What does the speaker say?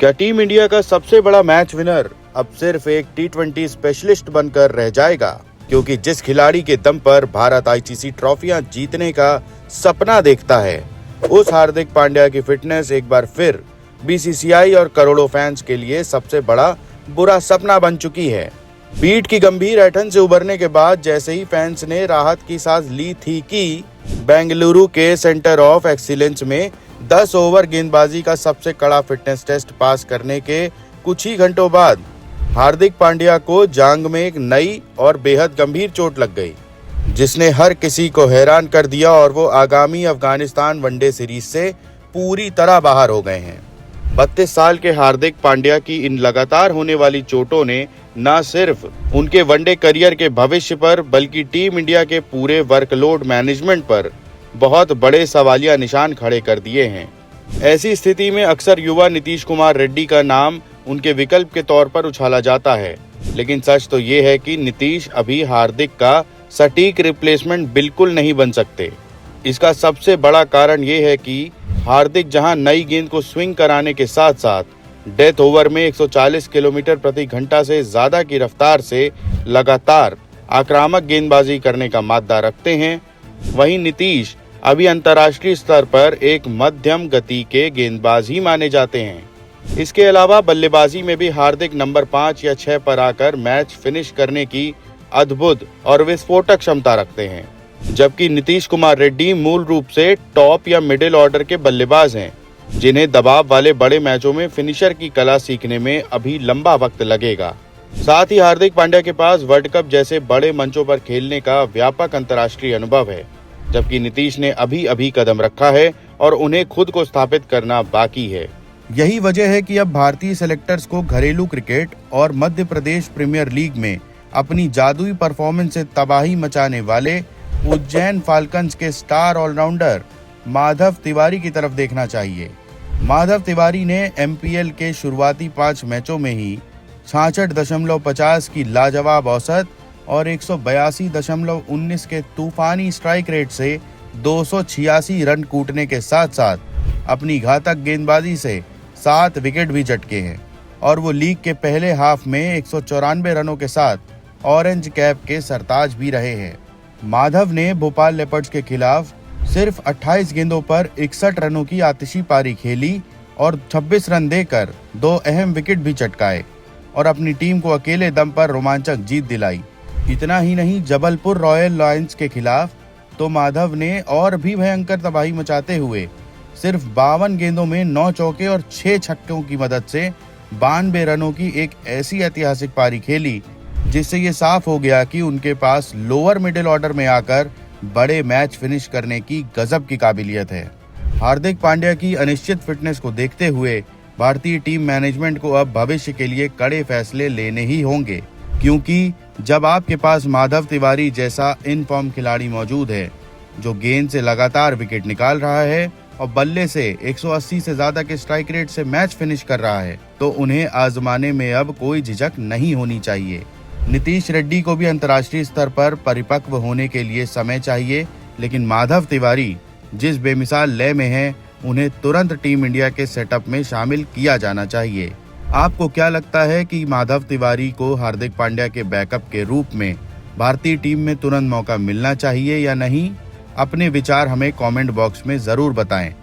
क्या team India का सबसे बड़ा मैच विनर अब सिर्फ एक टी20 स्पेशलिस्ट बनकर रह जाएगा? क्योंकि जिस खिलाड़ी के दम पर भारत आईसीसी ट्रॉफियां जीतने का सपना देखता है, उस हार्दिक पांड्या की फिटनेस एक बार फिर बीसीसीआई और करोड़ों फैंस के लिए सबसे बड़ा बुरा सपना बन चुकी है। पीठ की गंभीर ऐंठन से उबरने के बाद जैसे ही फैंस ने राहत की सांस ली थी कि बेंगलुरु के सेंटर ऑफ एक्सीलेंस में 10 ओवर गेंदबाजी का सबसे कड़ा फिटनेस टेस्ट पास करने के कुछ ही घंटों बाद हार्दिक पांड्या को जांघ में एक नई और बेहद गंभीर चोट लग गई, जिसने हर किसी को हैरान कर दिया और वो आगामी अफगानिस्तान वनडे सीरीज से पूरी तरह बाहर हो गए हैं। 32 साल के हार्दिक पांड्या की इन लगातार होने वाली चोटों ने न सिर्फ उनके वनडे करियर के भविष्य पर बल्कि टीम इंडिया के पूरे वर्कलोड मैनेजमेंट पर बहुत बड़े सवालिया निशान खड़े कर दिए हैं। ऐसी स्थिति में अक्सर युवा नीतीश कुमार रेड्डी का नाम उनके विकल्प के तौर पर उछाला जाता है, लेकिन सच तो ये है कि नीतीश अभी हार्दिक का सटीक रिप्लेसमेंट बिल्कुल नहीं बन सकते। इसका सबसे बड़ा कारण ये है कि हार्दिक जहां नई गेंद को स्विंग कराने के साथ साथ डेथ ओवर में 140 किलोमीटर प्रति घंटा से ज्यादा की रफ्तार से लगातार आक्रामक गेंदबाजी करने का मादा रखते हैं, वहीं नीतीश अभी अंतर्राष्ट्रीय स्तर पर एक मध्यम गति के गेंदबाज ही माने जाते हैं। इसके अलावा बल्लेबाजी में भी हार्दिक नंबर 5 या 6 पर आकर मैच फिनिश करने की अद्भुत और विस्फोटक क्षमता रखते हैं, जबकि नीतीश कुमार रेड्डी मूल रूप से टॉप या मिडिल ऑर्डर के बल्लेबाज हैं, जिन्हें दबाव वाले बड़े मैचों में फिनिशर की कला सीखने में अभी लंबा वक्त लगेगा। साथ ही हार्दिक पांड्या के पास वर्ल्ड कप जैसे बड़े मंचों पर खेलने का व्यापक अंतर्राष्ट्रीय अनुभव है, जबकि नीतीश ने अभी कदम रखा है और उन्हें खुद को स्थापित करना बाकी है। यही वजह है कि अब भारतीय सेलेक्टर्स को घरेलू क्रिकेट और मध्य प्रदेश प्रीमियर लीग में अपनी जादुई परफॉर्मेंस से तबाही मचाने वाले उज्जैन फाल्कन्स के स्टार ऑलराउंडर माधव तिवारी की तरफ देखना चाहिए। माधव तिवारी ने एमपीएल के शुरुआती 5 मैचों में ही 66.50 की लाजवाब औसत और 182.19 के तूफानी स्ट्राइक रेट से 286 रन कूटने के साथ साथ अपनी घातक गेंदबाजी से 7 विकेट भी झटके हैं और वो लीग के पहले हाफ में 194 रनों के साथ ऑरेंज कैप के सरताज भी रहे हैं। माधव ने भोपाल लेपर्ड्स के खिलाफ सिर्फ 28 गेंदों पर 61 रनों की आतिशी पारी खेली और 26 रन देकर 2 अहम विकेट भी चटकाए और अपनी टीम को अकेले दम पर रोमांचक जीत दिलाई। इतना ही नहीं, जबलपुर रॉयल लायंस के खिलाफ तो माधव ने और भी भयंकर तबाही मचाते हुए सिर्फ 52 गेंदों में 9 चौके और 6 छक्कों की मदद से 92 रनों की एक ऐसी ऐतिहासिक पारी खेली, जिससे ये साफ हो गया कि उनके पास लोअर मिडिल ऑर्डर में आकर बड़े मैच फिनिश करने की गजब की काबिलियत है। हार्दिक पांड्या की अनिश्चित फिटनेस को देखते हुए भारतीय टीम मैनेजमेंट को अब भविष्य के लिए कड़े फैसले लेने ही होंगे, क्योंकि जब आपके पास माधव तिवारी जैसा इन फॉर्म खिलाड़ी मौजूद है जो गेंद से लगातार विकेट निकाल रहा है और बल्ले से 180 से ज्यादा के स्ट्राइक रेट से मैच फिनिश कर रहा है, तो उन्हें आजमाने में अब कोई झिझक नहीं होनी चाहिए। नीतीश रेड्डी को भी अंतर्राष्ट्रीय स्तर पर परिपक्व होने के लिए समय चाहिए, लेकिन माधव तिवारी जिस बेमिसाल लय में हैं, उन्हें तुरंत टीम इंडिया के सेटअप में शामिल किया जाना चाहिए। आपको क्या लगता है कि माधव तिवारी को हार्दिक पांड्या के बैकअप के रूप में भारतीय टीम में तुरंत मौका मिलना चाहिए या नहीं? अपने विचार हमें कमेंट बॉक्स में जरूर बताएं।